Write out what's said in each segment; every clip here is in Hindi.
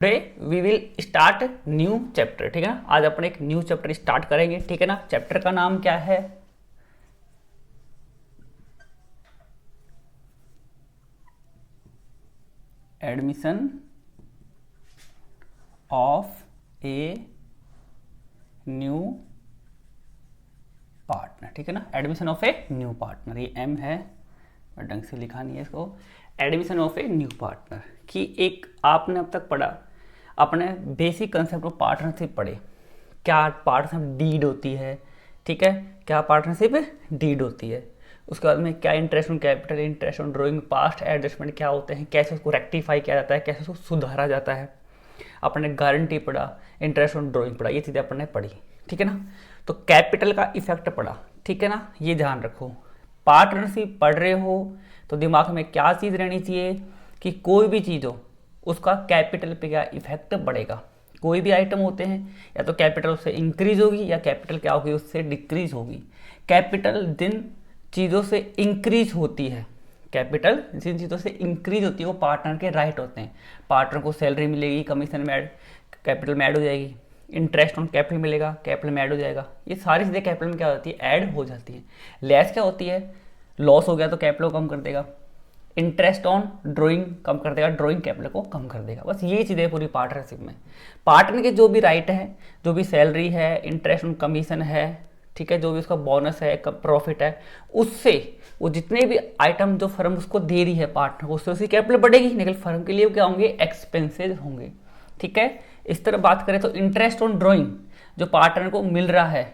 Today we will start new chapter. ठीक है ना, आज अपन एक न्यू चैप्टर स्टार्ट करेंगे। ठीक है ना, चैप्टर का नाम क्या है? Admission of a new partner. ठीक है ना, admission of a new partner, ये एम है और ढंग से लिखा नहीं है इसको। Admission of a new partner की एक आपने अब तक पढ़ा, अपने बेसिक कंसेप्ट ऑफ पार्टनरशिप पढ़े। क्या पार्टनरशिप डीड होती है, ठीक है, क्या पार्टनरशिप डीड होती है। उसके बाद में क्या interest on capital, interest on drawing, past adjustment क्या होते हैं, कैसे उसको रेक्टिफाई किया जाता है, कैसे उसको सुधारा जाता है। अपने गारंटी पढ़ा, इंटरेस्ट ऑन ड्रॉइंग पढ़ा, ये चीज़ें अपन ने पढ़ी। ठीक है ना, तो कैपिटल का इफेक्ट पढ़ा। ठीक है ना, ये ध्यान रखो। पार्टनरशिप पढ़ रहे हो तो दिमाग में क्या चीज़ रहनी चाहिए कि कोई भी चीज़ हो उसका कैपिटल पे क्या इफेक्ट पड़ेगा। कोई भी आइटम होते हैं या तो कैपिटल उससे इंक्रीज होगी या कैपिटल क्या होगी उससे डिक्रीज होगी। कैपिटल जिन चीज़ों से इंक्रीज होती है, कैपिटल जिन चीज़ों से इंक्रीज होती है वो पार्टनर के राइट होते हैं। पार्टनर को सैलरी मिलेगी, कमीशन में कैपिटल में ऐड हो जाएगी, इंटरेस्ट ऑन कैपिटल मिलेगा, कैपिटल में ऐड हो जाएगा। ये सारी चीज़ें कैपिटल में क्या होती है, ऐड हो जाती है। लेस क्या होती है, लॉस हो गया तो कैपिटल को कम कर देगा, इंटरेस्ट ऑन ड्राइंग कम कर देगा, ड्राइंग कैपिटल को कम कर देगा। बस ये चीज़ें पूरी पार्टनरशिप में। पार्टनर के जो भी राइट है, जो भी सैलरी है, इंटरेस्ट ऑन कमीशन है, ठीक है, जो भी उसका बोनस है, प्रॉफिट है, उससे वो जितने भी आइटम जो फर्म उसको दे रही है पार्टनर को, उससे उसकी कैपिटल बढ़ेगी, लेकिन फर्म के लिए क्या होंगे, एक्सपेंसेज होंगे। ठीक है, इस तरह बात करें तो इंटरेस्ट ऑन ड्राइंग जो पार्टनर को मिल रहा है,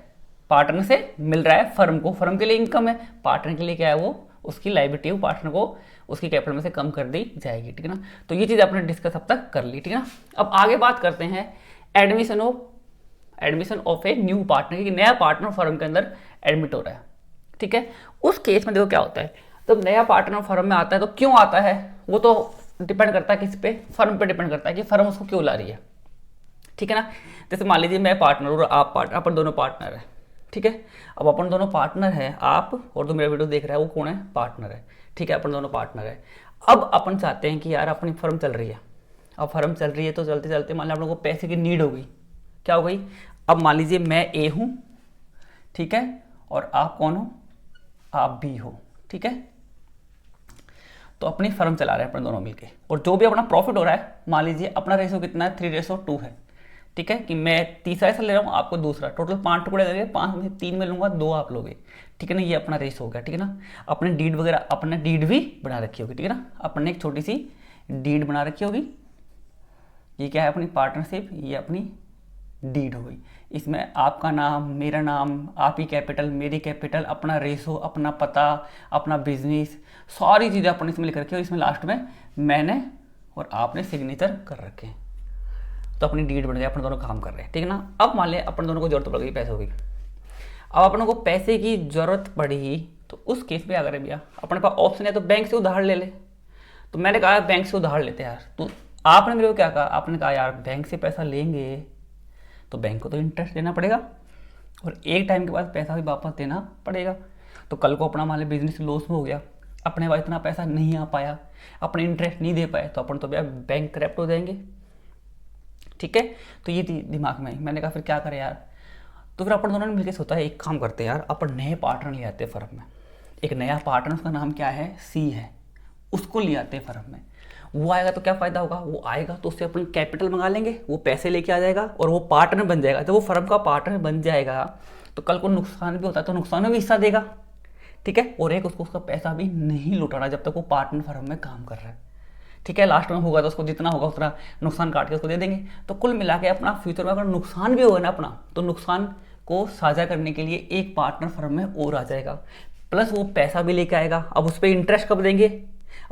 पार्टनर से मिल रहा है फर्म को, फर्म के लिए इनकम है, पार्टनर के लिए क्या है, वो उसकी लायबिलिटी पार्टनर को उसकी कैपिटल में से कम कर दी जाएगी। ठीक है ना, तो ये चीज़ आपने डिस्कस अब तक कर ली। ठीक है ना, अब आगे बात करते हैं admission of a new partner की, नया पार्टनर फर्म के अंदर एडमिट हो रहा है। ठीक है, उस केस में देखो क्या होता है, जब नया पार्टनर फर्म में आता है तो क्यों आता है, वो तो डिपेंड करता है किस पे, फर्म पे डिपेंड करता है कि फर्म उसको क्यों ला रही है। ठीक है ना, जैसे मान लीजिए मैं पार्टनर और आप पार्टनर, अपन दोनों पार्टनर है। ठीक है, अब अपन दोनों पार्टनर है, आप और जो मेरा वीडियो देख रहा है वो कौन है, पार्टनर है। ठीक है, अपन दोनों पार्टनर है। अब अपन चाहते हैं कि यार अपनी फर्म चल रही है, अब फर्म चल रही है तो चलते चलते मान लीजिए आप लोगों को पैसे की नीड हो गई। क्या हो गई, अब मान लीजिए मैं ए हूँ, ठीक है, और आप कौन हो, आप बी हो। ठीक है, तो अपनी फर्म चला रहे हैं अपन दोनों मिलके, और जो भी अपना प्रॉफिट हो रहा है, मान लीजिए अपना रेशो कितना है, 3:2 है। ठीक है, कि मैं तीसरा ऐसा ले रहा हूँ, आपको दूसरा, टोटल 5 टुकड़े लगे, 5 में 3 में लूंगा, 2 आप लोगे। ठीक है ना, ये अपना रेशो हो गया। ठीक है ना, अपने डीड वगैरह, अपने डीड भी बना रखी होगी। ठीक है ना, अपने एक छोटी सी डीड बना रखी होगी। ये क्या है, अपनी पार्टनरशिप, ये अपनी डीड हो गई। इसमें आपका नाम, मेरा नाम, आप ही कैपिटल, मेरी कैपिटल, अपना रेशो, अपना पता, अपना बिजनेस, सारी चीज़ें अपन इसमें लिख रखी है, और इसमें लास्ट में मैंने और आपने सिग्नेचर कर रखे हैं। तो अपनी डीड बन गई, अपन दोनों काम कर रहे हैं। ठीक है ना, अब मान लें अपन दोनों को जरूरत पड़ गई पैसों की। अब अपन को पैसे की जरूरत पड़ी तो उस केस में अगर भैया अपने पास ऑप्शन है तो बैंक से उधार ले ले। तो मैंने कहा बैंक से उधार लेते यार, तो आपने मेरे को क्या कहा, आपने कहा यार बैंक से पैसा लेंगे तो बैंक को तो इंटरेस्ट देना पड़ेगा, और एक टाइम के बाद पैसा भी वापस देना पड़ेगा। तो कल को अपना मान लो बिजनेस लॉस में हो गया, अपने पास इतना पैसा नहीं आ पाया, अपने इंटरेस्ट नहीं दे पाए, तो अपन तो भैया बैंक करप्ट हो जाएंगे। ठीक है, तो ये दिमाग में, मैंने कहा फिर क्या करें यार, तो फिर अपन दोनों ने मिलकर सोचा है एक काम करते हैं यार, अपन नए पार्टनर ले आते हैं फर्म में। एक नया पार्टनर, उसका नाम क्या है, सी है, उसको ले आते हैं फर्म में। वो आएगा तो क्या फ़ायदा होगा, वो आएगा तो उससे अपन कैपिटल मंगा लेंगे, वो पैसे लेके आ जाएगा और वो पार्टनर बन जाएगा। जब वो फर्म का पार्टनर बन जाएगा तो कल को नुकसान भी होता है तो नुकसान में भी हिस्सा देगा। ठीक है, और एक उसको उसका पैसा भी नहीं लुटाना जब तक वो पार्टनर फर्म में काम कर रहा है। ठीक है, लास्ट में होगा तो उसको जितना होगा उतना नुकसान काट के उसको दे देंगे। तो कुल मिला के अपना फ्यूचर में अगर नुकसान भी होगा ना अपना, तो नुकसान को साझा करने के लिए एक पार्टनर फर्म में और आ जाएगा, प्लस वो पैसा भी लेके आएगा। अब उस पर इंटरेस्ट कब देंगे,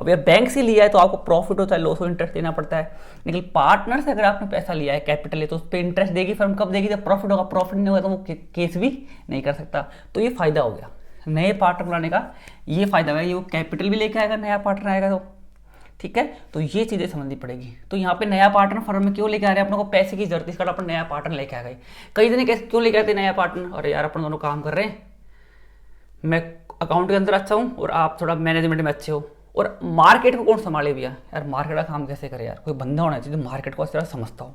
अब यार बैंक से लिया है तो आपको प्रॉफिट होता है, लॉस हो इंटरेस्ट देना पड़ता है, लेकिन पार्टनर से अगर आपने पैसा लिया है, कैपिटल है, तो उस पर इंटरेस्ट देगी फर्म, कब देगी, जब प्रॉफिट होगा। प्रॉफिट नहीं होगा तो वो केस भी नहीं कर सकता। तो ये फायदा हो गया नए पार्टनर बनाने का, ये फायदा है, ये वो कैपिटल भी लेके आएगा, नया पार्टनर आएगा तो। ठीक है, तो ये चीज़ें समझनी पड़ेगी। तो यहाँ पे नया पार्टनर फर्म में क्यों लेके आ रहे हैं, अपने को पैसे की जरूरत, इसका अपन नया पार्टनर लेके आ गए। कई जने कैसे क्यों लेके आते नया पार्टनर, अरे यार अपन दोनों काम कर रहे हैं, मैं अकाउंट के अंदर अच्छा हूँ और आप थोड़ा मैनेजमेंट में अच्छे हो, और मार्केट को कौन संभाले भैया? यार मार्केट का काम कैसे करे यार? कोई बंदा होना चाहिए जो मार्केट को अच्छी तरह समझता हो।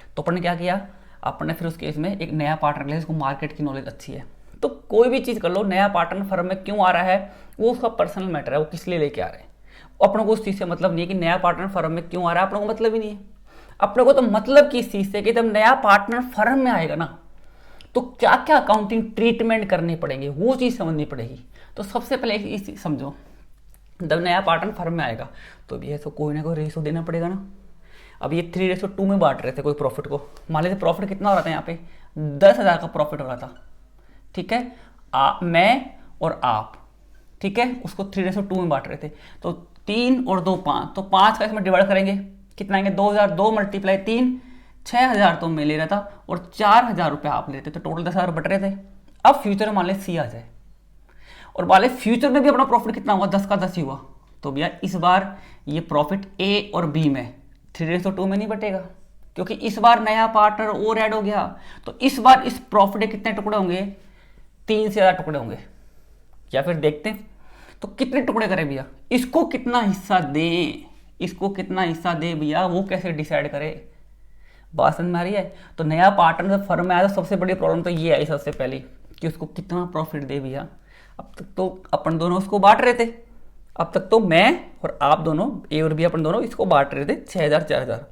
तो अपन ने क्या किया, अपन ने फिर उस केस में एक नया पार्टनर लिया जिसको मार्केट की नॉलेज अच्छी है। तो कोई भी चीज़ कर लो, नया पार्टनर फर्म में क्यों आ रहा है वो उसका पर्सनल मैटर है, वो किस लिए लेके आ रहे हैं। अपनों को उस चीज़ से मतलब नहीं है कि नया पार्टनर फर्म में क्यों आ रहा है, अपनों को मतलब ही नहीं है। अपने को तो मतलब किस चीज़ से कि जब नया पार्टनर फर्म में आएगा ना तो क्या क्या अकाउंटिंग ट्रीटमेंट करने पड़ेंगे वो चीज़ समझनी पड़ेगी। तो सबसे पहले एक चीज़ समझो, जब नया पार्टनर फर्म में आएगा तो भी ऐसा कोई ना कोई रेशो देना पड़ेगा ना। अब ये 3:2 में बांट रहे थे कोई प्रॉफिट को, मान लीजिए प्रॉफिट कितना हो रहा था यहाँ पे 10,000 का प्रॉफिट हो रहा था, ठीक है, मैं और आप, ठीक है, उसको 3:2 में बांट रहे थे। तो 3 और 2 5, तो 5 का इसमें डिवाइड करेंगे कितना आएंगे 2,000, 2 × 3 6,000 तो मैं ले रहा था और 4,000 रुपये आप लेते, तो टोटल 10,000 बट रहे थे। अब फ्यूचर में मान ले सी आ जाए और मान ले फ्यूचर में भी अपना प्रॉफिट कितना हुआ 10 का 10 ही हुआ, तो भैया इस बार ये प्रॉफिट ए और बी में 3:2 में नहीं बटेगा, क्योंकि इस बार नया पार्टनर और ऐड हो गया। तो इस बार इस प्रॉफिट के कितने टुकड़े होंगे, 3 से ज़्यादा टुकड़े होंगे। या फिर देखते हैं तो कितने टुकड़े करें भैया, इसको कितना हिस्सा दें, इसको कितना हिस्सा दे भैया, वो कैसे डिसाइड करे। बात समझ में आ रही है? तो नया पार्टनर जब फर्म में आया तो सबसे बड़ी प्रॉब्लम तो ये आई सबसे पहले कि उसको कितना प्रॉफिट दे भैया। अब तक तो अपन दोनों उसको बांट रहे थे, अब तक तो मैं और आप दोनों ए और बी अपन दोनों इसको बांट रहे थे 6,000 4,000।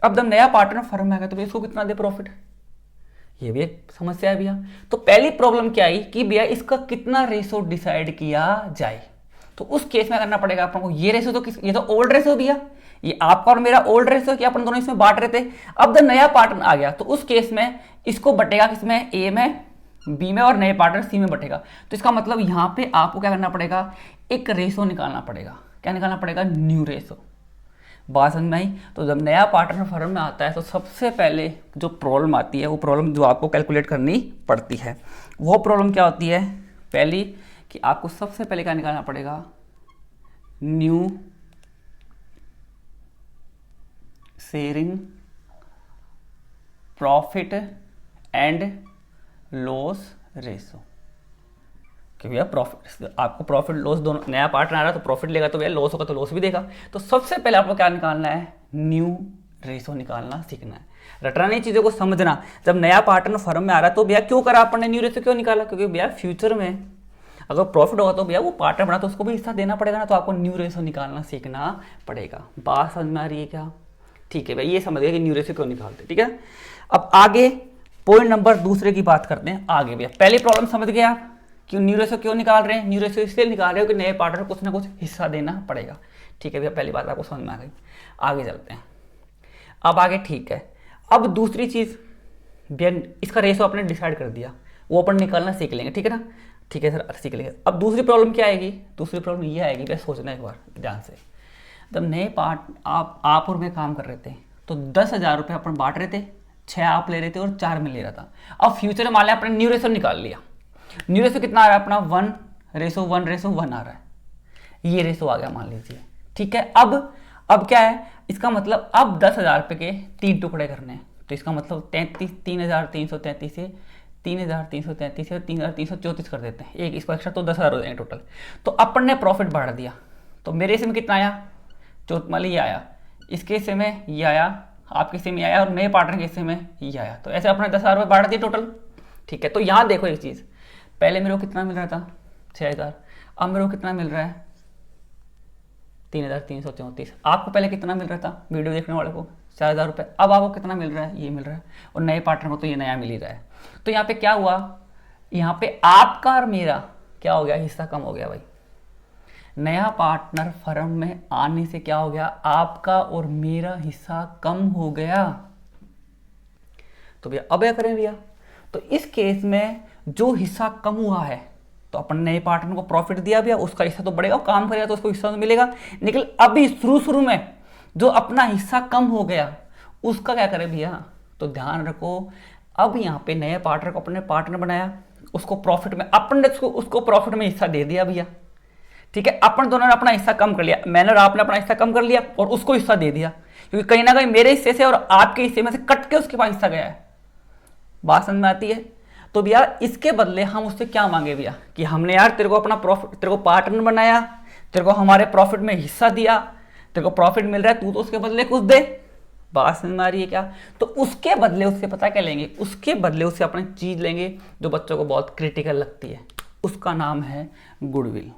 अब जब नया पार्टनर फर्म में आ गया तो भैया इसको कितना दे प्रॉफिट, ये भी एक समस्या है भैया। तो पहली प्रॉब्लम क्या आई कि भैया इसका कितना रेशो डिसाइड किया जाए। तो उस केस में करना पड़ेगा अपन को ये रेशो, तो ये तो ओल्ड रेशो भैया, ये आपका और मेरा ओल्ड रेशो कि अपन दोनों इसमें बांट रहे थे। अब जब नया पार्टनर आ गया तो उस केस में इसको बटेगा किसमें, ए में, बी में, और नए पार्टनर सी में बटेगा। तो इसका मतलब यहाँ पे आपको क्या करना पड़ेगा, एक रेशो निकालना पड़ेगा। क्या निकालना पड़ेगा, न्यू रेशो। बात समझ में आई? तो जब नया पार्टनर फर्म में आता है तो सबसे पहले जो प्रॉब्लम आती है, वो प्रॉब्लम जो आपको कैलकुलेट करनी पड़ती है, वो प्रॉब्लम क्या होती है, पहली कि आपको सबसे पहले क्या निकालना पड़ेगा, new sharing profit and loss ratio. कि भैया प्रॉफिट, आपको प्रॉफिट लॉस दोनों, नया पार्टनर आ रहा है तो प्रॉफिट लेगा तो भैया लॉस होगा तो लॉस भी देगा। तो सबसे पहले आपको क्या निकालना है, न्यू रेशो निकालना सीखना है, रटना नहीं चीज़ों को समझना। जब नया पार्टनर फर्म में आ रहा है तो भैया क्यों करा अपन ने न्यू रेशो, क्यों निकाला, क्योंकि भैया फ्यूचर में अगर प्रॉफिट होगा तो भैया वो पार्टनर बना तो उसको भी हिस्सा देना पड़ेगा ना, तो आपको न्यू रेशो निकालना सीखना पड़ेगा। बात समझ में आ रही है क्या? ठीक है भाई, ये समझ गए कि न्यू रेशो क्यों निकालते, ठीक है। अब आगे पॉइंट नंबर दूसरे की बात करते हैं आगे भैया। पहली प्रॉब्लम समझ गए आप कि न्यू रेशो क्यों निकाल रहे हैं, न्यू रेशो इसलिए निकाल रहे हो कि नए पार्टनर को कुछ ना कुछ हिस्सा देना पड़ेगा, ठीक है भैया, पहली बात आपको समझ में आ गई। आगे चलते हैं, अब आगे ठीक है। अब दूसरी चीज़ भैया, इसका रेशो आपने डिसाइड कर दिया, वो अपन निकालना सीख लेंगे, ठीक है ना, ठीक है सर सीख लेंगे। अब दूसरी प्रॉब्लम क्या आएगी, दूसरी प्रॉब्लम ये आएगी भैया, सोचना एक बार ध्यान से। जब नए आप और मैं काम कर रहे थे तो 10,000 रुपये अपन बांट रहे थे, 6 आप ले रहे थे और 4 में ले रहा था। अब फ्यूचर में मान लिया अपने न्यू रेशो निकाल लिया, न्यू रेशो कितना आ रहा है अपना 1:1:1 आ रहा है, ये रेशो आ गया मान लीजिए, ठीक है। अब क्या है, इसका मतलब अब 10,000 रुपये के 3 टुकड़े करने हैं, तो इसका मतलब 3,333 से 3,333 से 3,334 कर देते हैं, एक इसको एक्स्ट्रा, तो 10,000 हो जाएंगे टोटल। तो अपन ने प्रॉफिट बढ़ा दिया, तो मेरे हिस्से में कितना आया, मान ये आया, इसके हिस्से में ये आया, आपके हिस्से में आया, और नए पार्टनर के हिस्से में ये आया। तो ऐसे अपने 10,000 रुपये बढ़ा दिए टोटल, ठीक है। तो यहाँ देखो एक चीज़, पहले मेरे को कितना मिल रहा था 6,000, अब मेरे को कितना मिल रहा है 3,334। आपको पहले कितना मिल रहा था वीडियो देखने वाले को 4,000 रुपये, अब आपको कितना मिल रहा है, ये मिल रहा है, और नए पार्टनर को तो ये नया मिल ही रहा है। तो यहाँ पे क्या हुआ, यहाँ पे आपका और मेरा क्या हो गया, हिस्सा कम हो गया भाई। नया पार्टनर फर्म में आने से क्या हो गया, आपका और मेरा हिस्सा कम हो गया। तो भैया अब क्या करें भैया, तो इस केस में जो हिस्सा कम हुआ है तो अपन नए पार्टनर को प्रॉफिट दिया भैया, उसका हिस्सा तो बढ़ेगा, काम करेगा तो उसको हिस्सा तो मिलेगा। लेकिन अभी शुरू में जो अपना हिस्सा कम हो गया उसका क्या करें भैया, तो ध्यान रखो, अब यहाँ पे नए पार्टनर को अपने पार्टनर बनाया, उसको प्रॉफिट में अपन ने उसको प्रॉफिट में हिस्सा दे दिया भैया, ठीक है। अपन दोनों ने अपना हिस्सा कम कर लिया, मैंने और आपने अपना हिस्सा कम कर लिया और उसको हिस्सा दे दिया, क्योंकि कहीं ना कहीं मेरे हिस्से से और आपके हिस्से में से कट के उसके पास हिस्सा गया है। बात समझ में आती है? तो भैया इसके बदले हम उससे क्या मांगे भैया, कि हमने यार तेरे को अपना प्रॉफिट, तेरे को पार्टनर बनाया, तेरे को हमारे प्रॉफिट में हिस्सा दिया, तेरे को प्रॉफिट मिल रहा है, तू तो उसके बदले कुछ दे। बात समझ में आ रही है क्या? तो उसके बदले उससे पता क्या लेंगे, उसके बदले उससे अपनी चीज लेंगे जो बच्चों को बहुत क्रिटिकल लगती है, उसका नाम है गुडविल।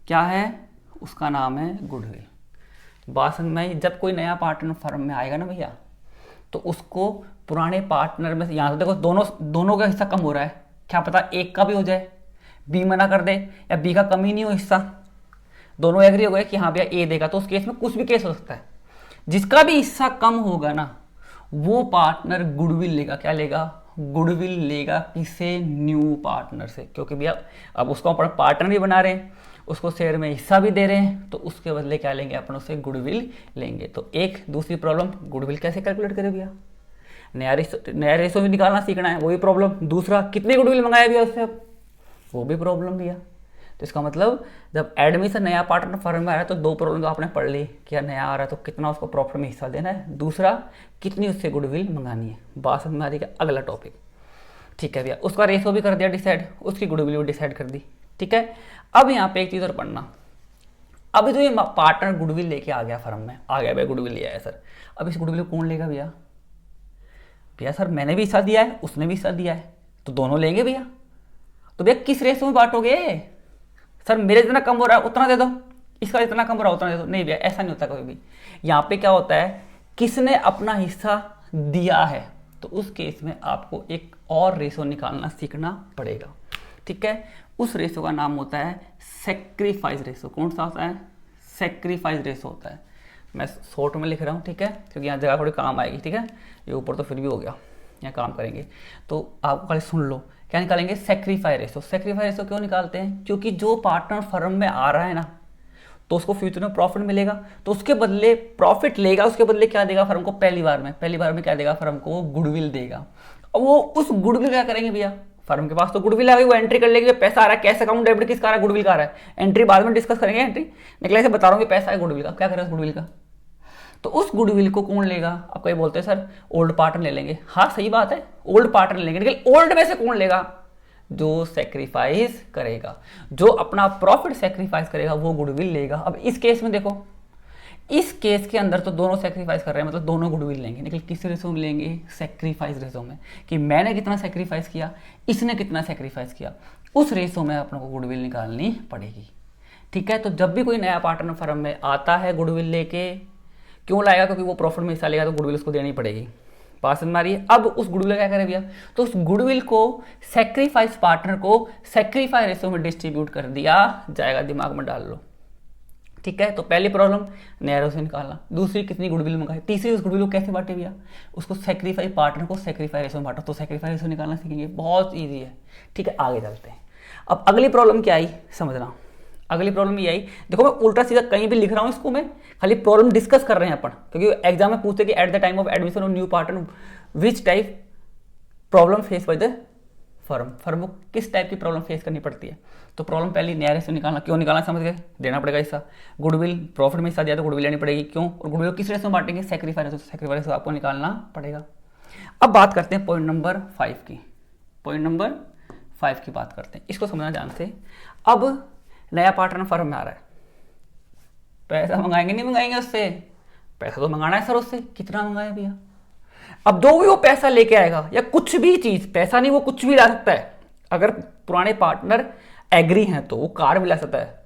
क्या है? उसका नाम है गुडविल। बात समझ में आई? जब कोई नया पार्टनर फर्म में आएगा ना भैया, तो उसको पुराने पार्टनर में, यहाँ तो देखो दोनों का हिस्सा कम हो रहा है, क्या पता एक का भी हो जाए, बी मना कर दे या बी का कम ही नहीं हो हिस्सा, दोनों एग्री हो गए कि हाँ भैया ए देगा, तो उस केस में कुछ भी केस हो सकता है। जिसका भी हिस्सा कम होगा ना, वो पार्टनर गुडविल लेगा। क्या लेगा? गुडविल लेगा। किसे? न्यू पार्टनर से। क्योंकि भैया अब उसको अपन पार्टनर भी बना रहे हैं, उसको शेयर में हिस्सा भी दे रहे हैं, तो उसके बदले क्या लेंगे अपन? उससे गुडविल लेंगे। तो एक दूसरी प्रॉब्लम, गुडविल कैसे कैलकुलेट करें भैया? नया रेशो भी निकालना सीखना है, वो भी प्रॉब्लम। दूसरा, कितने गुडविल मंगाया भैया उससे, अब वो भी प्रॉब्लम भैया। तो इसका मतलब जब एडमिशन नया पार्टनर फर्म में आ रहा है तो दो प्रॉब्लम तो आपने पढ़ ली, क्या नया आ रहा है तो कितना उसको प्रॉफिट में हिस्सा देना है, दूसरा कितनी उससे गुडविल मंगानी है। बात समझ में आ रही है? अगला टॉपिक, ठीक है भैया, उसका रेशो भी कर दिया डिसाइड, उसकी गुडविल भी डिसाइड कर दी, ठीक है। अब यहाँ पे एक चीज़ और पढ़ना, अभी तो ये पार्टनर गुडविल लेके आ गया फर्म में, आ गया भैया गुडविल ले आया सर, अब इस गुडविल को कौन लेगा भैया? भैया सर मैंने भी हिस्सा दिया है, उसने भी हिस्सा दिया है, तो दोनों लेंगे भैया। तो भैया किस रेशो में बांटोगे? सर मेरे जितना कम हो रहा है उतना दे दो, इसका जितना कम हो रहा है उतना दे दो। नहीं भैया ऐसा नहीं होता कभी भी। यहाँ पे क्या होता है, किसने अपना हिस्सा दिया है, तो उस केस में आपको एक और रेशो निकालना सीखना पड़ेगा, ठीक है। उस रेशो का नाम होता है सेक्रीफाइस रेशो। कौन सा होता है? सेक्रीफाइस रेशो होता है। मैं शॉर्ट में लिख रहा हूँ, ठीक है, क्योंकि यहाँ जगह थोड़ी काम आएगी, ठीक है। ये ऊपर तो फिर भी हो गया, यहाँ काम करेंगे तो आपको खाली सुन लो। क्या निकालेंगे? Sacrifice ratio. सेक्रीफाई रेशो क्यों निकालते हैं? क्योंकि जो पार्टनर फर्म में आ रहा है ना, तो उसको फ्यूचर में प्रॉफिट मिलेगा, तो उसके बदले प्रॉफिट लेगा, उसके बदले क्या देगा फर्म को? पहली बार में क्या देगा फर्म को? गुडविल देगा। और वो उस गुडविल क्या करेंगे भैया? फर्म के पास तो गुडविल आ गई, वो एंट्री कर लेगी, पैसा आ रहा है, कैश अकाउंट डेबिट किसका आ रहा है? गुडविल का आ रहा है। एंट्री बाद में डिस्कस करेंगे, एंट्री निकले से बता रहा हूँ कि पैसा है गुडविल का, क्या करेगा गुडविल का? तो उस गुडविल को कौन लेगा? आप कहीं बोलते हैं सर ओल्ड पार्टनर ले लेंगे, हाँ सही बात है, ओल्ड पार्टनर लेंगे, लेकिन ओल्ड में से कौन लेगा? जो सेक्रीफाइस करेगा, जो अपना प्रॉफिट सेक्रीफाइस करेगा, वो गुडविल लेगा। अब इस केस में देखो, इस केस के अंदर तो दोनों सेक्रीफाइस कर रहे हैं, मतलब दोनों गुडविल लेंगे, लेकिन किस रेशो में लेंगे? सेक्रीफाइस रेशो में, कि मैंने कितना सेक्रीफाइस किया, इसने कितना सेक्रीफाइस किया, उस रेशो में अपने को गुडविल निकालनी पड़ेगी, ठीक है। तो जब भी कोई नया पार्टनर फर्म में आता है गुडविल लेके, क्यों लाएगा? क्योंकि वो प्रॉफिट में हिस्सा लेगा, तो गुडविल उसको देनी पड़ेगी। बात समझ में आ रही है? अब उस गुडविल क्या करे भैया? तो उस गुडविल को सेक्रीफाइस पार्टनर को सेक्रीफाइस रेशो में डिस्ट्रीब्यूट कर दिया जाएगा, दिमाग में डाल लो, ठीक है। तो पहली प्रॉब्लम नया रेशो निकालना, दूसरी कितनी गुडविल मंगाई, तीसरी उस गुडविल को कैसे बांटे भैया? उसको सेक्रीफाइस पार्टनर को सेक्रीफाइस रेशो में बांटो, तो सेक्रीफाइस रेशो निकालना सीखेंगे, बहुत ईजी है, ठीक है। आगे चलते हैं। अब अगली प्रॉब्लम क्या आई समझना, अगली प्रॉब्लम ये आई, देखो मैं उल्टा सीधा कहीं भी लिख रहा हूँ इसको, मैं खाली प्रॉब्लम डिस्कस कर रहे हैं अपन, क्योंकि एग्जाम में पूछते कि at the time of admission of new partner which type problem face by the firm को किस टाइप की प्रॉब्लम फेस करनी पड़ती है। तो प्रॉब्लम पहली नया रेशो निकालना, क्यों निकालना समझ गए, देना पड़ेगा हिस्सा, गुडविल प्रॉफिट में हिस्सा दिया तो गुडविल लेनी पड़ेगी, क्यों, और गुडविल किस रेशो में बांटेंगे? सेक्रीफाइस रेशो, सेक्रीफाइस रेशो आपको निकालना पड़ेगा। अब बात करते हैं पॉइंट नंबर 5 की, पॉइंट नंबर 5 की बात करते हैं, इसको समझना ध्यान से। अब नया पार्टनर फर्म में आ रहा है, पैसा मंगाएंगे नहीं मंगाएंगे उससे? पैसा तो मंगाना है सर उससे, कितना मंगाया भैया? अब जो भी वो पैसा लेके आएगा या कुछ भी चीज, पैसा नहीं वो कुछ भी ला सकता है, अगर पुराने पार्टनर एग्री हैं तो वो कार भी ला सकता है,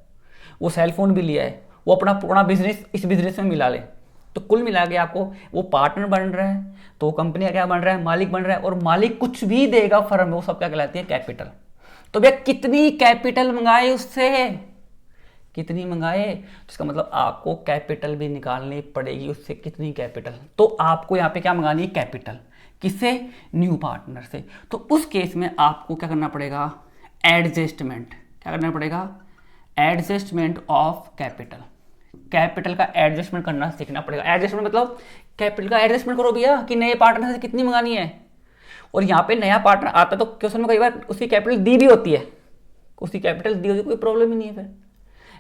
वो सेलफोन भी लिया है, वो अपना पुराना बिजनेस इस बिजनेस में मिला ले, तो कुल मिला के आपको वो पार्टनर बन रहा है, तो वो कंपनी का क्या बन रहा है? मालिक बन रहा है, और मालिक कुछ भी देगा फर्म में वो सब क्या कहलाती है? कैपिटल। तो भैया कितनी कैपिटल मंगाए उससे, कितनी मंगाए, तो इसका मतलब आपको कैपिटल भी निकालनी पड़ेगी उससे, कितनी कैपिटल। तो आपको यहाँ पे क्या मंगानी है? कैपिटल। किससे? न्यू पार्टनर से। तो उस केस में आपको क्या करना पड़ेगा? एडजस्टमेंट। क्या करना पड़ेगा? Adjustment of capital. कैपिटल का एडजस्टमेंट करना सीखना पड़ेगा। एडजस्टमेंट मतलब कैपिटल का एडजस्टमेंट करो भैया, कि नए पार्टनर से कितनी मंगानी है। और यहाँ पे नया पार्टनर आता तो क्वेश्चन में कई बार उसकी कैपिटल दी भी होती है, उसकी कैपिटल दी होती है, कोई प्रॉब्लम ही नहीं है फिर,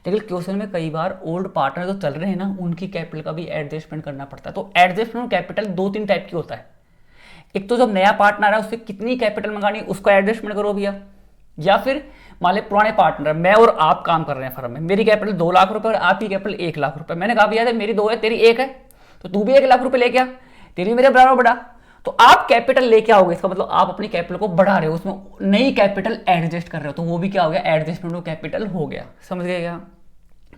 लेकिन क्वेश्चन में कई बार ओल्ड पार्टनर जो चल रहे हैं ना, उनकी कैपिटल का भी एडजस्टमेंट करना पड़ता है। तो एडजस्टमेंट कैपिटल 2-3 टाइप की होता है। एक तो जब नया पार्टनर है उससे कितनी कैपिटल मंगानी उसका एडजस्टमेंट करो भैया, या फिर मान ली पुराने पार्टनर मैं और आप काम कर रहे हैं फर्म में, मेरी कैपिटल 2 लाख रुपए और आपकी कैपिटल 1 लाख रुपए। मैंने कहा भैया मेरी 2 है तेरी 1 है, तो तू भी 1 लाख रुपए लेके आ, तेरी मेरे बराबर बढ़ा। तो आप कैपिटल लेके आओगे, इसका मतलब आप अपनी कैपिटल को बढ़ा रहे हो, उसमें नई कैपिटल एडजस्ट कर रहे हो, तो वो भी क्या हो गया, एडजस्टमेंट ऑफ कैपिटल हो गया। समझ गए क्या?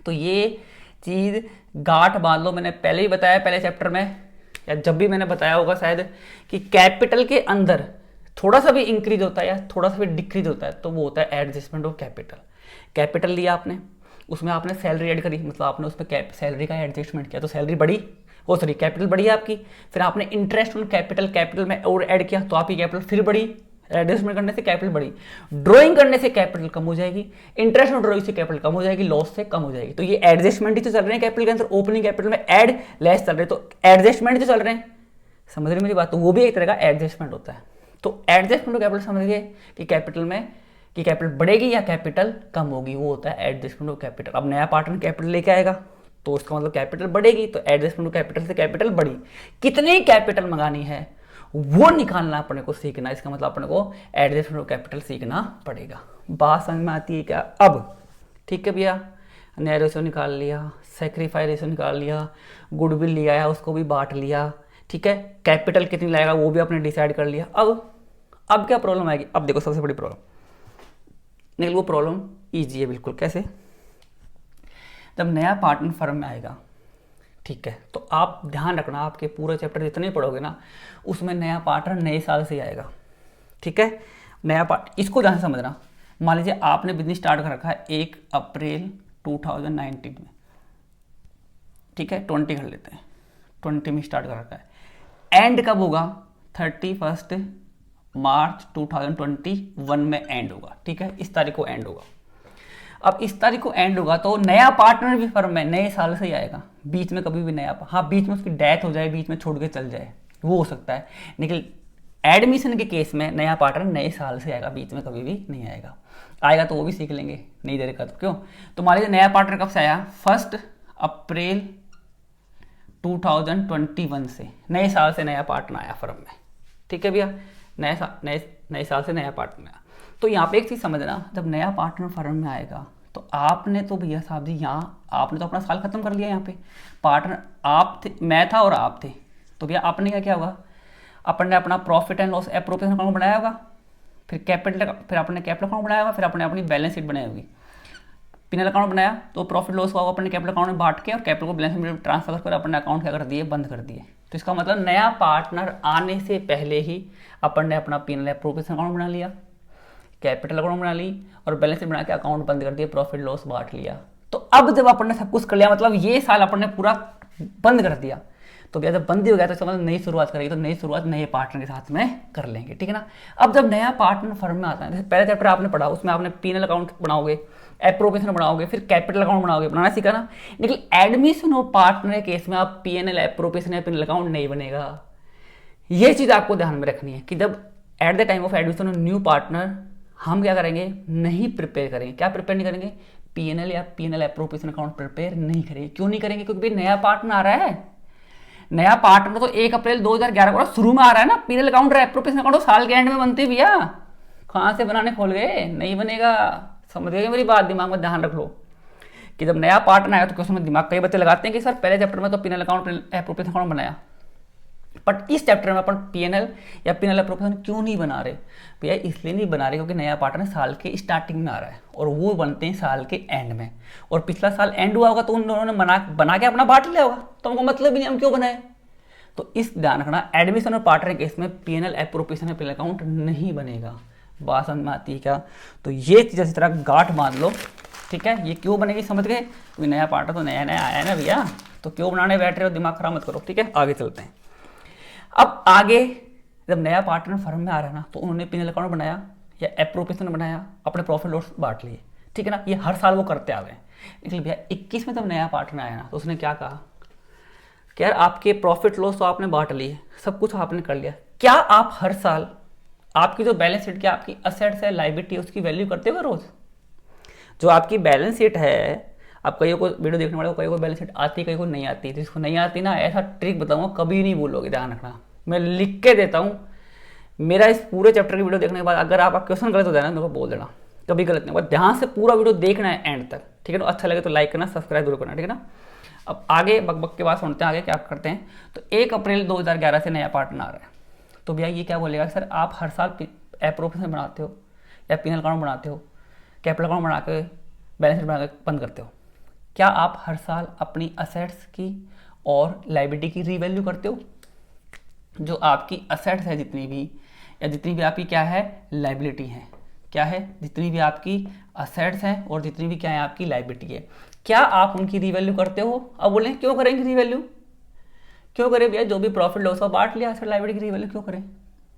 तो ये चीज़ गांठ बांध लो। मैंने पहले ही बताया पहले चैप्टर में, या जब भी मैंने बताया होगा शायद, कि कैपिटल के अंदर थोड़ा सा भी इंक्रीज होता है या थोड़ा सा भी डिक्रीज होता है तो वो होता है एडजस्टमेंट ऑफ कैपिटल। कैपिटल लिया आपने, उसमें आपने सैलरी ऐड करी, मतलब आपने उस पर सैलरी का एडजस्टमेंट किया तो सैलरी बढ़ी, वो सॉरी कैपिटल बढ़ी आपकी। फिर आपने इंटरेस्ट ऑन कैपिटल में और ऐड किया तो आपकी कैपिटल फिर बढ़ी, एडजस्टमेंट करने से कैपिटल बढ़ी। ड्रॉइंग करने से कैपिटल कम हो जाएगी, इंटरेस्ट ऑन ड्रॉइंग से कैपिटल कम हो जाएगी, लॉस से कम हो जाएगी। तो ये एडजस्टमेंट ही तो चल रहे हैं कैपिटल के अंदर। ओपनिंग कैपिटल में ऐड लेस चल रहे हैं तो एडजस्टमेंट तो चल रहे हैं। समझ रहे मेरी बात? तो वो भी एक तरह का एडजस्टमेंट होता है। तो एडजस्टमेंट ऑफ कैपिटल समझ गए कि कैपिटल में कि कैपिटल बढ़ेगी या कैपिटल कम होगी, वो होता है एडजस्टमेंट ऑफ कैपिटल। अब नया पार्टनर कैपिटल लेके आएगा तो उसका मतलब कैपिटल बढ़ेगी, तो एडजस्टमेंट ऑफ कैपिटल से कैपिटल बढ़ी। कितनी कैपिटल मंगानी है वो निकालना अपने को सीखना, इसका मतलब अपने को एडजस्टमेंट ऑफ कैपिटल सीखना पड़ेगा। बात समझ में आती है क्या अब? ठीक है भैया, नया रेशियो निकाल लिया, सेक्रीफाई रेशियो निकाल लिया, गुडविल लिया है उसको भी बांट लिया, ठीक है, कैपिटल कितनी लाएगा वो भी आपने डिसाइड कर लिया। अब क्या प्रॉब्लम आएगी? अब देखो सबसे बड़ी प्रॉब्लम, लेकिन वो प्रॉब्लम ईजी है बिल्कुल। कैसे? जब नया पार्टनर फर्म में आएगा, ठीक है, तो आप ध्यान रखना आपके पूरे चैप्टर जितने पढ़ोगे ना उसमें नया पार्टनर नए साल से आएगा। ठीक है, नया पार्ट इसको ध्यान से समझना। मान लीजिए आपने बिजनेस स्टार्ट कर रखा है 1 अप्रैल 2019 में, ठीक है, 20 कर लेते हैं, 20 में स्टार्ट कर रखा है। एंड कब होगा? 31 मार्च 2021 में एंड होगा। ठीक है, इस तारीख को एंड होगा। अब इस तारीख को एंड होगा तो नया पार्टनर भी फर्म में नए साल से ही आएगा। बीच में कभी भी नया, हाँ बीच में उसकी डेथ हो जाए, बीच में छोड़ के चल जाए, वो हो सकता है, लेकिन एडमिशन के केस में नया पार्टनर नए साल से आएगा, बीच में कभी भी नहीं आएगा। आएगा तो वो भी सीख लेंगे, नहीं दे रखा तो क्यों। तो मान लीजिए नया पार्टनर कब से आया? 1 अप्रैल 2021 से, नए साल से नया पार्टनर आया फर्म में। ठीक है भैया, नए साल से नया पार्टनर आया। तो यहाँ पे एक चीज़ समझना, जब नया पार्टनर फर्म में आएगा तो आपने तो भैया साहब जी यहाँ आपने तो अपना साल खत्म कर लिया। यहाँ पे पार्टनर आप थे, मैं था और आप थे, तो भैया आपने क्या होगा, अपन अपना profit and loss appropriation account बनाया होगा, फिर आपने कैपिटल अकाउंट बनाया होगा, फिर आपने अपनी बैलेंस शीट बनाई होगी। पिनल अकाउंट बनाया तो प्रॉफिट लॉस हुआ अपने कैपिटल अकाउंट में बांट के और कैपिटल को बैलेंस में ट्रांसफर कर अपने अकाउंट क्या कर दिए, बंद कर दिए। तो इसका मतलब नया पार्टनर आने से पहले ही अपन ने अपना पिनल एप्रोप्रिएशन अकाउंट बना लिया, कैपिटल अकाउंट बना ली और बैलेंस शीट बना के अकाउंट बंद कर दिया, प्रॉफिट लॉस बांट लिया। तो अब जब अपन ने सब कुछ कर लिया, मतलब ये साल अपन ने पूरा बंद कर दिया, तो भैया जब बंद हो गया तो इसका मतलब नई शुरुआत करेगी, तो नई शुरुआत नए पार्टनर के साथ में कर लेंगे। ठीक है ना। अब जब नया पार्टनर फर्म में आता है, जैसे पहले चैप्टर आपने पढ़ा उसमें आपने पीएनएल अकाउंट बनाओगे, एप्रोप्रिएशन बनाओगे, फिर कैपिटल अकाउंट बनाओगे, बनाना सीखा ना। लेकिन एडमिशन ऑफ पार्टनर के केस में आप पीएनएल एप्रोप्रिएशन या पीएनएल अकाउंट नहीं बनेगा। ये चीज़ आपको ध्यान में रखनी है कि जब at the time of admission of new partner हम क्या करेंगे, नहीं प्रिपेयर करेंगे। क्या प्रिपेयर नहीं करेंगे? पीएनएल या पीएनएल एप्रोप्रिएशन अकाउंट प्रिपेयर नहीं करेंगे। क्यों नहीं करेंगे? क्योंकि नया पार्टनर आ रहा है। नया पार्टनर तो 1 अप्रैल 2011 को शुरू में आ रहा है ना। पीएनएल अकाउंट और एप्रोप्रिएशन अकाउंट तो साल के एंड में बनते भैया, कहाँ से बनाने खोल गए, नहीं बनेगा। समझ गए मेरी बात? दिमाग में ध्यान रख लो कि जब नया पार्टनर आया तो क्वेश्चन में दिमाग कई बच्चे लगाते हैं कि सर पहले चैप्टर में तो पीएनएल अकाउंट एप्रोप्रिएशन अकाउंट बनाया, बट इस चैप्टर में अपन पीएनएल या पीएनएल एप्रोप्रिएशन क्यों नहीं बना रहे भैया? इसलिए नहीं बना रहे क्योंकि नया पार्टनर साल के स्टार्टिंग में आ रहा है और वो बनते हैं साल के एंड में, और पिछला साल एंड हुआ होगा तो उन दोनों ने बना के अपना बांट लिया होगा, तो हमको मतलब ही नहीं हम क्यों बनाए। तो इस ध्यान रखना, एडमिशन और पार्टनर केस में पीएनएल एप्रोप्रिएशन या पीएनएल अकाउंट नहीं बनेगा। बात समझ में आती है क्या? तो ये चीज़ इस तरह गांठ बांध लो। ठीक है, ये क्यों बनेगी समझ गए? क्योंकि नया पार्टनर तो नया आया है ना भैया, तो क्यों बनाने बैठ रहे हो, दिमाग खराब मत करो। ठीक है, आगे चलते हैं। अब आगे जब नया पार्टनर फर्म में आ रहा है ना, तो उन्होंने पीएनएल अकाउंट बनाया या एप्रोप्रिएशन बनाया, अपने प्रॉफिट लॉस बांट लिए। ठीक है ना, ये हर साल वो करते आ गए। इसलिए भैया 21 में जब नया पार्टनर आया ना, तो उसने क्या कहा कि यार आपके प्रॉफिट लॉस तो आपने बांट लिए, सब कुछ आपने कर लिया, क्या आप हर साल आपकी जो बैलेंस शीट की आपकी असेट्स है लायबिलिटी उसकी वैल्यू करते हो रोज? जो आपकी बैलेंस शीट है, आप कईयों को वीडियो देखने वाले को कईयों को बैलेंस शीट आती है, कईयों को नहीं आती है। जिसको नहीं आती ना, ऐसा ट्रिक बताऊंगा कभी नहीं भूलोगे, ध्यान रखना। मैं लिख के देता हूँ, मेरा इस पूरे चैप्टर की वीडियो देखने के बाद अगर आपका क्वेश्चन गलत हो जाए ना, मेरे को बोल देना, कभी गलत नहीं होगा। ध्यान से पूरा वीडियो देखना है एंड तक, ठीक है ना। अच्छा लगे तो लाइक करना, सब्सक्राइब जरूर करना, ठीक है ना। अब आगे बक के बाद सुनते हैं आगे क्या करते हैं। तो 1 अप्रैल 2011 से नया पार्टनर आ रहा है। तो भैया ये क्या बोलेगा, सर आप हर साल एप्रोप्रिएशन बनाते हो या पीनल अकाउंट बनाते हो, कैपिटल अकाउंट बना के बैलेंस शीट बना के बंद करते हो, क्या आप हर साल अपनी असेट्स की और लाइबिलिटी की रीवैल्यू करते हो? जो आपकी असेट्स है जितनी भी, या जितनी भी आपकी क्या है लाइबिलिटी है, क्या है जितनी भी आपकी असेट्स हैं और जितनी भी क्या है आपकी लाइबिलिटी है, क्या आप उनकी रीवैल्यू करते हो? अब बोलें क्यों करेंगे रीवैल्यू, क्यों करें भैया, जो भी प्रॉफिट लॉस बांट लिया, असेट लाइबिलिटी की रीवैल्यू क्यों करें?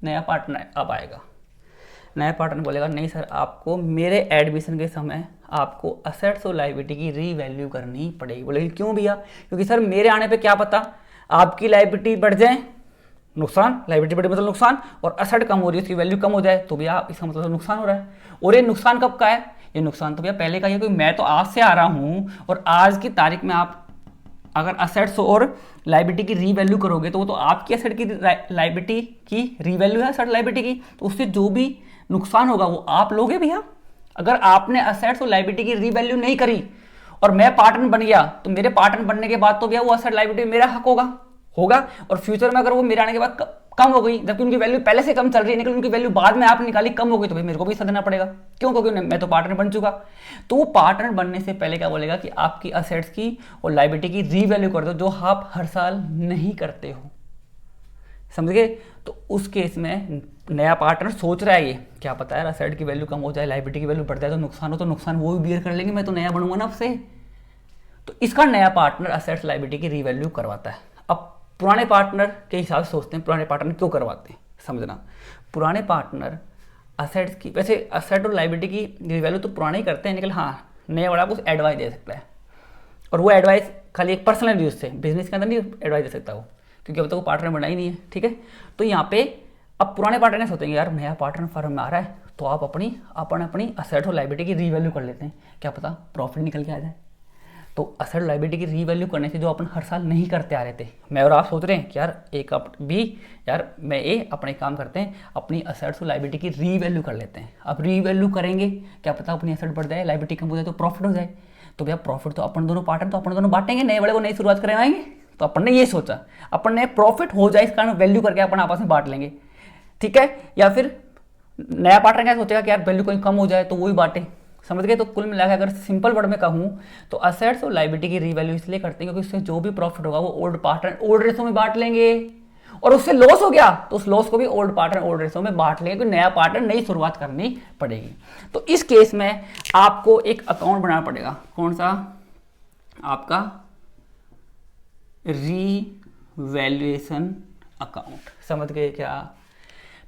नया पार्टनर अब आएगा, नया पार्टनर बोलेगा नहीं सर आपको मेरे एडमिशन के समय आपको असेट्स और लाइबिलिटी की रीवैल्यू करनी पड़ेगी। बोलेगी क्यों भैया? क्योंकि सर मेरे आने पे क्या पता आपकी लाइबिलिटी बढ़ जाए, नुकसान, लाइबिलिटी बढ़े मतलब नुकसान, और असेट कम हो रही है उसकी वैल्यू कम हो जाए, तो भैया इसका मतलब नुकसान हो रहा है। और ये नुकसान कब का है? ये नुकसान तो भैया पहले का है, क्योंकि मैं तो आज से आ रहा हूँ और आज की तारीख में आप अगर असेट्स और लाइबिलिटी की रीवैल्यू करोगे तो वो तो आपकी असेट की लाइबिलिटी की रीवैल्यू है, असेट लाइबिलिटी की, तो उससे जो भी नुकसान होगा वो आप लोगे भैया। अगर आपने असेट्स और लाइबिलिटी की रीवैल्यू नहीं करी और मैं पार्टनर बन गया, तो मेरे पार्टनर बनने के बाद तो भैया वो असेट लाइबिलिटी मेरा हक होगा और फ्यूचर में अगर वो मेरे आने के बाद कम हो गई, जबकि उनकी वैल्यू पहले से कम चल रही है, लेकिन उनकी वैल्यू बाद में आपने निकाली कम हो गई, तो भाई मेरे को भी सदना पड़ेगा। क्यों? क्योंकि मैं तो पार्टनर बन चुका। तो वो पार्टनर बनने से पहले क्या बोलेगा कि आपकी असेट्स की और लाइबिलिटी की रीवैल्यू कर दो, जो आप हर साल नहीं करते हो, समझ गए? तो उस केस में नया पार्टनर सोच रहा है ये, क्या पता है असेट की वैल्यू कम हो जाए, लाइबिलिटी की वैल्यू बढ़ जाए, तो नुकसान वो भी बियर कर लेंगे, मैं तो नया बनूंगा ना आपसे। तो इसका नया पार्टनर असेट्स लाइबिलिटी की रीवैल्यू करवाता है। अब पुराने पार्टनर के हिसाब से सोचते हैं, पुराने पार्टनर क्यों करवाते हैं, समझना। पुराने पार्टनर असेट्स की, वैसे असेट और लाइबिलिटी की रीवैल्यू तो पुराने ही करते हैं, लेकिन हाँ नया वाला कुछ एडवाइस दे सकता है, और वो एडवाइस खाली एक पर्सनल यूज से, बिजनेस के अंदर नहीं एडवाइस दे सकता वो, क्योंकि अब तक वो पार्टनर बना ही नहीं है, ठीक है। तो यहाँ पे अब पुराने पार्टनर ने सोचेंगे यार नया पार्टनर फर्म में आ रहा है, तो आप अपनी असेट और लाइबिलिटी की रीवैल्यू कर लेते हैं, क्या पता प्रॉफिट निकल के आ जाए। तो असेट लाइबिलिटी की रीवैल्यू करने से जो अपन हर साल नहीं करते आ रहे थे, मैं और आप सोच रहे हैं कि यार मैं ये अपने काम करते हैं, अपनी असेट्स और लाइबिलिटी की रीवैल्यू कर लेते हैं। अब रीवैल्यू करेंगे, क्या पता अपनी असेट बढ़ जाए, लाइबिलिटी कम हो जाए तो प्रॉफिट हो जाए। तो भैया प्रॉफिट तो अपन दोनों पार्टनर तो अपन दोनों बांटेंगे, नए बड़े को नई शुरुआत करवाएंगे। तो अपन ने ये सोचा अपन ने प्रॉफिट हो जाए इस कारण वैल्यू करके अपन आपस में बांट लेंगे, ठीक है। या फिर नया पार्टनर क्या सोचेगा कि यार वैल्यू कोई कम हो जाए तो वो ही बांटे, समझ गए। तो कुल मिलाकर अगर सिंपल वर्ड में कहूँ तो असेट्स और लाइबिलिटी की रीवैल्यू इसलिए करते हैं क्योंकि उससे जो भी प्रॉफिट होगा वो ओल्ड रेशो में बांट लेंगे, और उससे लॉस हो गया तो उस लॉस को भी ओल्ड रेशो में बांट लेंगे, क्योंकि नया पार्टनर नई शुरुआत करनी पड़ेगी। तो इस केस में आपको एक अकाउंट बनाना पड़ेगा, कौन सा? आपका रीवैल्यूएशन अकाउंट, समझ गए क्या?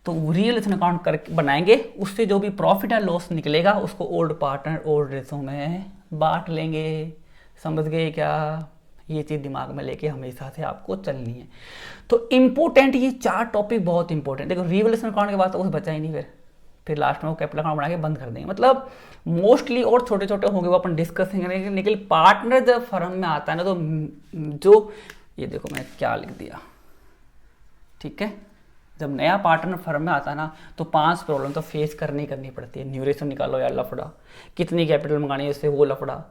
तो रीवैल्यूएशन अकाउंट करके बनाएंगे, उससे जो भी प्रॉफिट या लॉस निकलेगा उसको ओल्ड पार्टनर ओल्ड रेशो में बांट लेंगे, समझ गए क्या? ये चीज़ दिमाग में लेके हमेशा से आपको चलनी है। तो इम्पोर्टेंट ये 4 टॉपिक बहुत इंपॉर्टेंट। देखो रीवैल्यूएशन अकाउंट के बाद तो कुछ बचा ही नहीं, फिर लास्ट में वो कैपिटल अकाउंट बना के बंद कर देंगे। मतलब मोस्टली और छोटे छोटे होंगे वो अपन डिस्कस करेंगे, लेकिन पार्टनर जब फर्म में आता है ना, तो जो ये देखो मैं क्या लिख दिया, ठीक है। जब नया पार्टनर फर्म में आता है ना, तो 5 प्रॉब्लम तो फेस करनी पड़ती है। न्यू रेशो निकालो यार लफड़ा, कितनी कैपिटल मंगानी है उससे वो लफड़ा,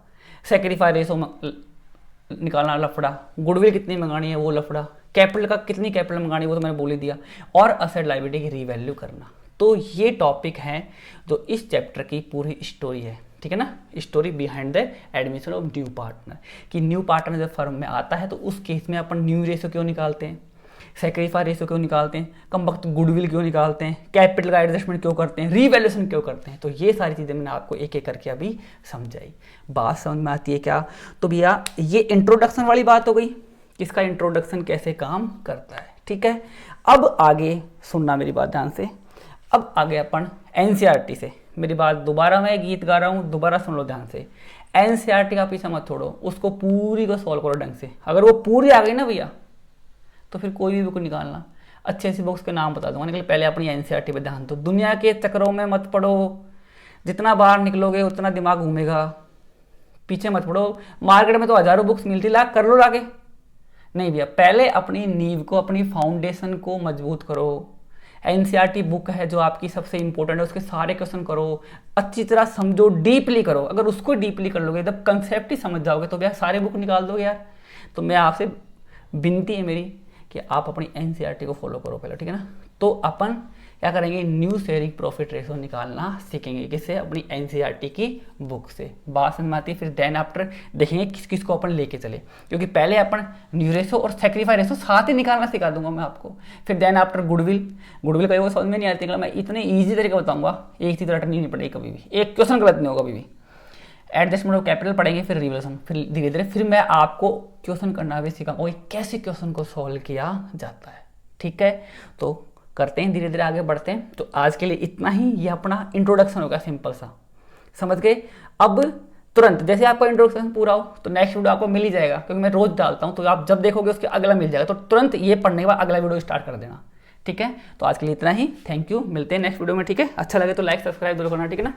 सेक्रीफाई रेशो निकालना लफड़ा, गुडविल कितनी मंगानी है वो लफड़ा, कैपिटल का कितनी कैपिटल मंगानी है वो तो मैंने बोल ही दिया, और असेट लायबिलिटी की रीवैल्यू करना। तो ये टॉपिक हैं जो इस चैप्टर की पूरी स्टोरी है, ठीक है ना। Story behind the admission of new partner, कि न्यू पार्टनर जब फर्म में आता है तो उस केस में अपन न्यू रेशो क्यों निकालते हैं, सेक्रीफाई रेशो क्यों निकालते हैं, कम वक्त गुडविल क्यों निकालते हैं, कैपिटल का एडजस्टमेंट क्यों करते हैं, रीवैल्यूएशन क्यों करते हैं। तो ये सारी चीज़ें मैंने आपको एक एक करके अभी समझाई। बात समझ में आती है क्या? तो भैया ये इंट्रोडक्शन वाली बात हो गई, किसका इंट्रोडक्शन कैसे काम करता है, ठीक है। अब आगे सुनना मेरी बात ध्यान से। अब आगे अपन एनसीईआरटी से, मेरी बात दोबारा मैं गीत गा रहा हूँ, दोबारा सुन लो ध्यान से। एनसीईआरटी का पीछे मत छोड़ो, उसको पूरी को सॉल्व करो ढंग से। अगर वो पूरी आ गई ना भैया, तो फिर कोई भी बुक निकालना, अच्छे से बुक्स के नाम बता दूंगा, लेकिन पहले अपनी एनसीईआरटी पे ध्यान दो। दुनिया के चक्करों में मत पड़ो, जितना बाहर निकलोगे उतना दिमाग घूमेगा, पीछे मत पड़ो। मार्केट में तो हजारों बुक्स मिलती, ला कर लो लाके, नहीं भैया पहले अपनी नींव को, अपनी फाउंडेशन को मजबूत करो। एनसीईआरटी बुक है जो आपकी सबसे इंपॉर्टेंट है, उसके सारे क्वेश्चन करो, अच्छी तरह समझो, डीपली करो। अगर उसको डीपली कर लोगे, जब कंसेप्ट ही समझ जाओगे तो भैया सारे बुक निकाल दोगे यार। तो मैं आपसे विनती है मेरी कि आप अपनी एनसीईआरटी को फॉलो करो पहले, ठीक है ना। तो अपन क्या करेंगे, न्यू शेयरिंग प्रॉफिट रेशो निकालना सीखेंगे, किससे, अपनी एनसीईआरटी की बुक से। बात समझ में आती है। फिर देन आफ्टर देखेंगे किस किस को अपन लेके चले, क्योंकि पहले अपन न्यू रेशो और सेक्रीफाई रेशो साथ ही निकालना सिखा दूंगा मैं आपको। फिर देन आफ्टर गुडविल कहीं वो समझ में नहीं आती, मैं इतने ईजी तरीके बताऊंगा, एक चीज रटनी नहीं पड़ेगी कभी भी, एक क्वेश्चन गलत नहीं होगा कभी भी। एडजस्टमेंट ऑफ कैपिटल पढ़ेंगे, फिर रिवोल्यूशन, फिर धीरे धीरे फिर मैं आपको क्वेश्चन करना भी सिखाऊंगा, कैसे क्वेश्चन को सॉल्व किया जाता है, ठीक है। तो करते हैं, धीरे धीरे आगे बढ़ते हैं। तो आज के लिए इतना ही, ये अपना इंट्रोडक्शन होगा सिंपल सा, समझ गए। अब तुरंत जैसे आपका इंट्रोडक्शन पूरा हो तो नेक्स्ट वीडियो आपको मिल ही जाएगा, क्योंकि मैं रोज डालता हूँ, तो आप जब देखोगे उसके अगला मिल जाएगा। तो तुरंत ये पढ़ने के बाद अगला वीडियो स्टार्ट कर देना, ठीक है। तो आज के लिए इतना ही, थैंक यू, मिलते हैं नेक्स्ट वीडियो में, ठीक है। अच्छा लगे तो लाइक सब्सक्राइब जरूर करना, ठीक है ना।